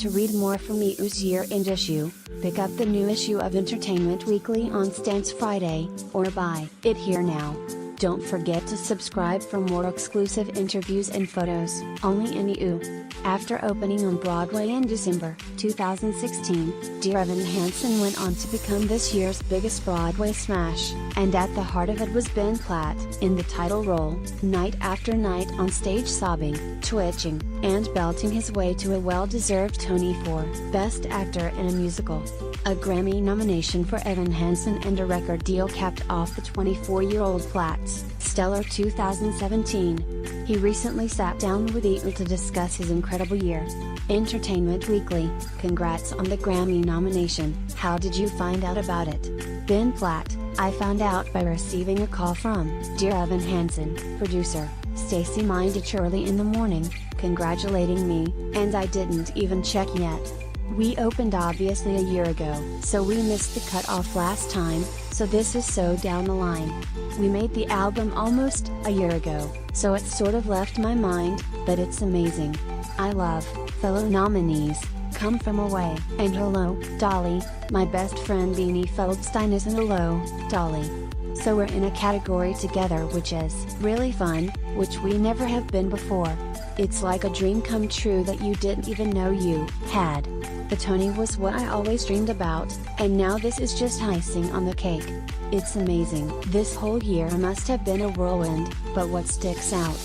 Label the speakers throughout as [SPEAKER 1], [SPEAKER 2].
[SPEAKER 1] To read more from EU's year-end issue, pick up the new issue of Entertainment Weekly on Stance Friday, or buy it here now. Don't forget to subscribe for more exclusive interviews and photos, only in EU. After opening on Broadway in December 2016, Dear Evan Hansen went on to become this year's biggest Broadway smash, and at the heart of it was Ben Platt in the title role, night after night on stage sobbing, twitching, and belting his way to a well-deserved Tony for Best Actor in a Musical. A Grammy nomination for Evan Hansen and a record deal capped off the 24-year-old Platt's stellar 2017. He recently sat down with EU to discuss his incredible year. Entertainment Weekly, congrats on the Grammy nomination. How did you find out about it? Ben Platt, I found out by receiving a call from Dear Evan Hansen, producer, Stacey Mindich early in the morning, congratulating me, and I didn't even check yet. We opened obviously a year ago, so we missed the cutoff last time, so this is so down the line. We made the album almost a year ago, so it sort of left my mind, but it's amazing. I love fellow nominees, Come From Away, and Hello, Dolly. My best friend Beanie Feldstein is in Hello, Dolly. So we're in a category together, which is really fun, which we never have been before. It's like a dream come true that you didn't even know you had. The Tony was what I always dreamed about, and now this is just icing on the cake. It's amazing. This whole year must have been a whirlwind, but what sticks out?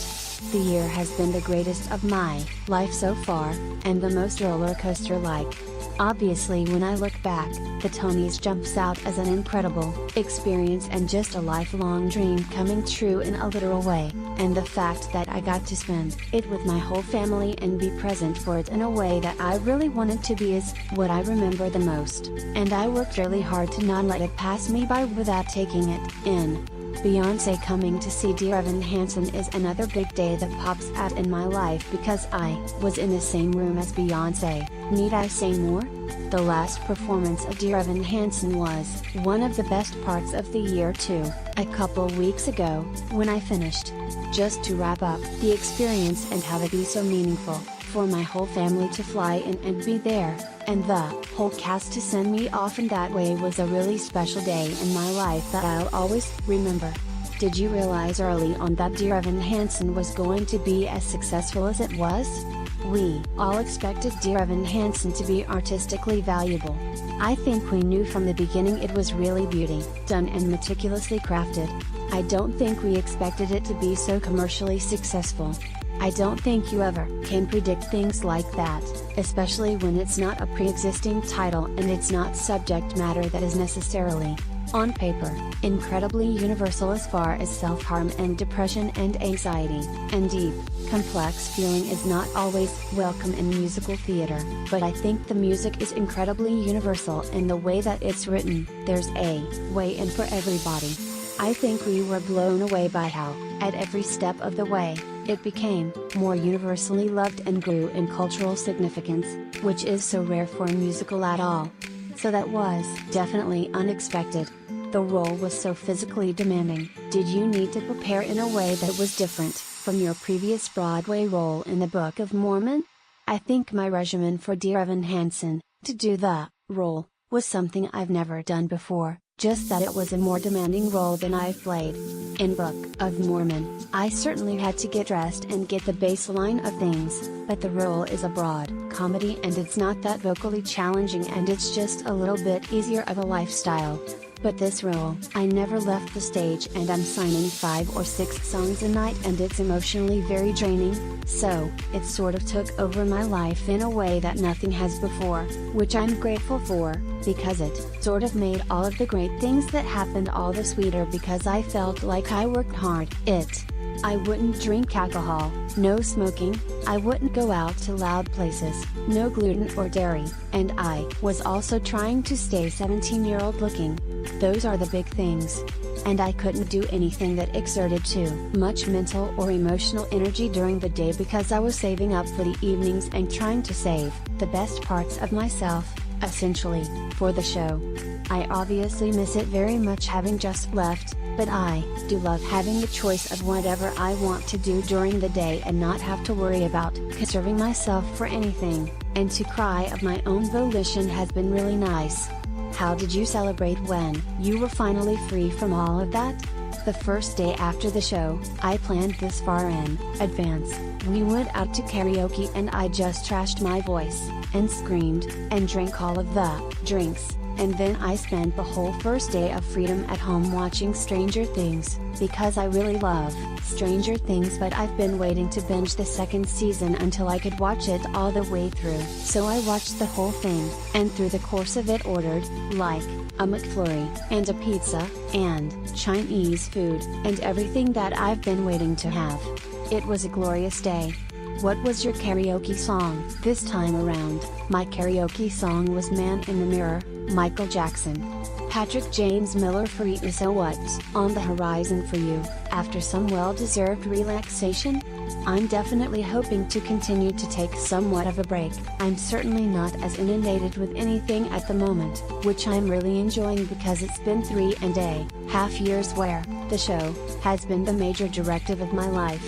[SPEAKER 1] The year has been the greatest of my life so far, and the most roller coaster like. Obviously when I look back, the Tonys jumps out as an incredible experience and just a lifelong dream coming true in a literal way, and the fact that I got to spend it with my whole family and be present for it in a way that I really wanted to be is what I remember the most, and I worked really hard to not let it pass me by without taking it in. Beyoncé coming to see Dear Evan Hansen is another big day that pops out in my life because I was in the same room as Beyoncé. Need I say more? The last performance of Dear Evan Hansen was one of the best parts of the year too, a couple weeks ago, when I finished. Just to wrap up the experience and have it be so meaningful, for my whole family to fly in and be there, and the whole cast to send me off in that way was a really special day in my life that I'll always remember. Did you realize early on that Dear Evan Hansen was going to be as successful as it was? We all expected Dear Evan Hansen to be artistically valuable. I think we knew from the beginning it was really beauty, done and meticulously crafted. I don't think we expected it to be so commercially successful. I don't think you ever can predict things like that, especially when it's not a pre-existing title and it's not subject matter that is necessarily, on paper, incredibly universal as far as self-harm and depression and anxiety, and deep, complex feeling is not always welcome in musical theater, but I think the music is incredibly universal in the way that it's written. There's a way in for everybody. I think we were blown away by how, at every step of the way, it became more universally loved and grew in cultural significance, which is so rare for a musical at all. So that was definitely unexpected. The role was so physically demanding. Did you need to prepare in a way that was different from your previous Broadway role in the Book of Mormon? I think my regimen for Dear Evan Hansen, to do the role, was something I've never done before. Just that it was a more demanding role than I've played. In Book of Mormon, I certainly had to get dressed and get the baseline of things, but the role is a broad comedy and it's not that vocally challenging and it's just a little bit easier of a lifestyle. But this role, I never left the stage and I'm signing 5 or 6 songs a night and it's emotionally very draining, so, it sort of took over my life in a way that nothing has before, which I'm grateful for, because it sort of made all of the great things that happened all the sweeter because I felt like I worked hard. I wouldn't drink alcohol, no smoking, I wouldn't go out to loud places, no gluten or dairy, and I was also trying to stay 17-year-old looking. Those are the big things. And I couldn't do anything that exerted too much mental or emotional energy during the day because I was saving up for the evenings and trying to save the best parts of myself, essentially, for the show. I obviously miss it very much having just left, but I do love having the choice of whatever I want to do during the day and not have to worry about conserving myself for anything, and to cry of my own volition has been really nice. How did you celebrate when you were finally free from all of that? The first day after the show, I planned this far in advance. We went out to karaoke and I just trashed my voice, and screamed, and drank all of the drinks, and then I spent the whole first day of freedom at home watching Stranger Things, because I really love Stranger Things, but I've been waiting to binge the second season until I could watch it all the way through. So I watched the whole thing, and through the course of it ordered, like, a McFlurry, and a pizza, and Chinese food, and everything that I've been waiting to have. It was a glorious day. What was your karaoke song this time around? My karaoke song was Man in the Mirror, Michael Jackson. Patrick James Miller for You. So what's on the horizon for you, after some well-deserved relaxation? I'm definitely hoping to continue to take somewhat of a break. I'm certainly not as inundated with anything at the moment, which I'm really enjoying because it's been 3.5 years where the show has been the major directive of my life.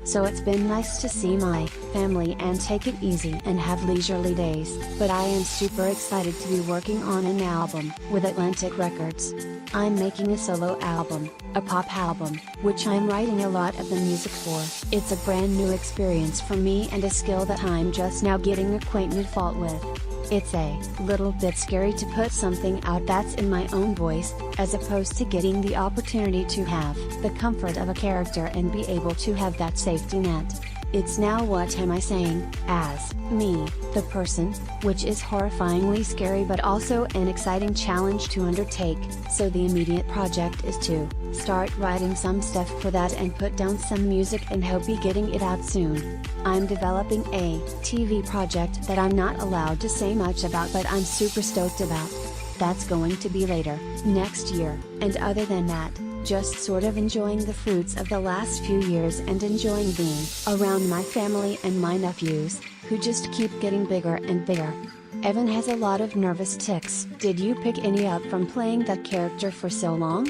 [SPEAKER 1] So it's been nice to see my family and take it easy and have leisurely days. But I am super excited to be working on an album with Atlantic Records. I'm making a solo album, a pop album, which I'm writing a lot of the music for. It's a brand new experience for me and a skill that I'm just now getting acquainted with. It's a little bit scary to put something out that's in my own voice, as opposed to getting the opportunity to have the comfort of a character and be able to have that safety net. It's now what am I saying, as me, the person, which is horrifyingly scary but also an exciting challenge to undertake, so the immediate project is to start writing some stuff for that and put down some music and hope be getting it out soon. I'm developing a TV project that I'm not allowed to say much about, but I'm super stoked about. That's going to be later, next year, and other than that, just sort of enjoying the fruits of the last few years and enjoying being around my family and my nephews, who just keep getting bigger and bigger. Evan has a lot of nervous tics. Did you pick any up from playing that character for so long?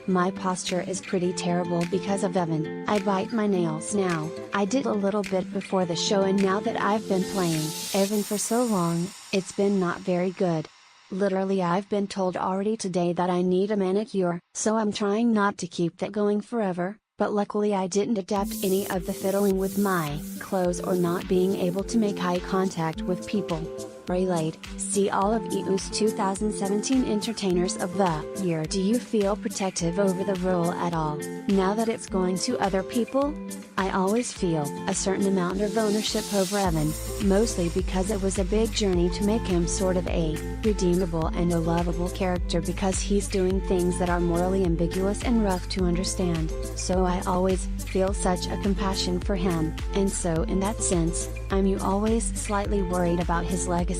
[SPEAKER 1] My posture is pretty terrible because of Evan. I bite my nails now. I did a little bit before the show, and now that I've been playing Evan for so long, it's been not very good. Literally, I've been told already today that I need a manicure, so I'm trying not to keep that going forever, but luckily I didn't adapt any of the fiddling with my clothes or not being able to make eye contact with people. Relate, see all of EU's 2017 Entertainers of the Year. Do you feel protective over the role at all, now that it's going to other people? I always feel a certain amount of ownership over Evan, mostly because it was a big journey to make him sort of a redeemable and a lovable character, because he's doing things that are morally ambiguous and rough to understand, so I always feel such a compassion for him, and so in that sense, I'm always slightly worried about his legacy.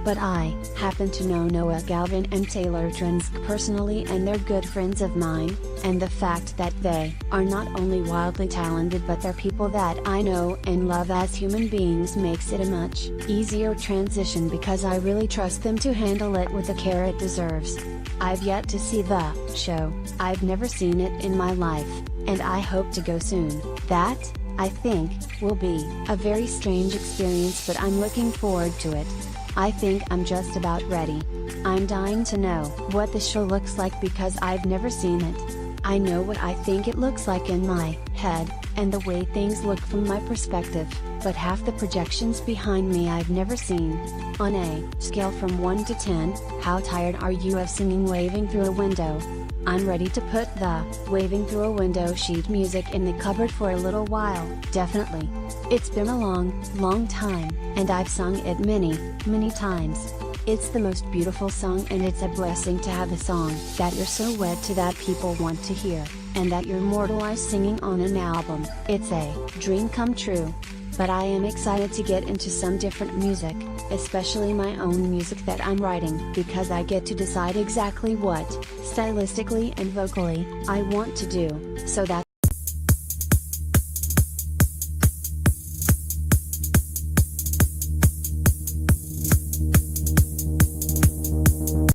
[SPEAKER 1] But I happen to know Noah Galvin and Taylor Drinsk personally, and they're good friends of mine, and the fact that they are not only wildly talented but they're people that I know and love as human beings makes it a much easier transition, because I really trust them to handle it with the care it deserves. I've yet to see the show. I've never seen it in my life, and I hope to go soon. That, I think, will be a very strange experience, but I'm looking forward to it. I think I'm just about ready. I'm dying to know what the show looks like because I've never seen it. I know what I think it looks like in my head, and the way things look from my perspective, but half the projections behind me I've never seen. On a scale from 1 to 10, how tired are you of singing Waving Through a Window? I'm ready to put the Waving Through a Window sheet music in the cupboard for a little while, definitely. It's been a long time, and I've sung it many times. It's the most beautiful song, and it's a blessing to have a song that you're so wed to that people want to hear, and that you're immortalized singing on an album. It's a dream come true. But I am excited to get into some different music, especially my own music that I'm writing, because I get to decide exactly what, stylistically and vocally, I want to do, so that's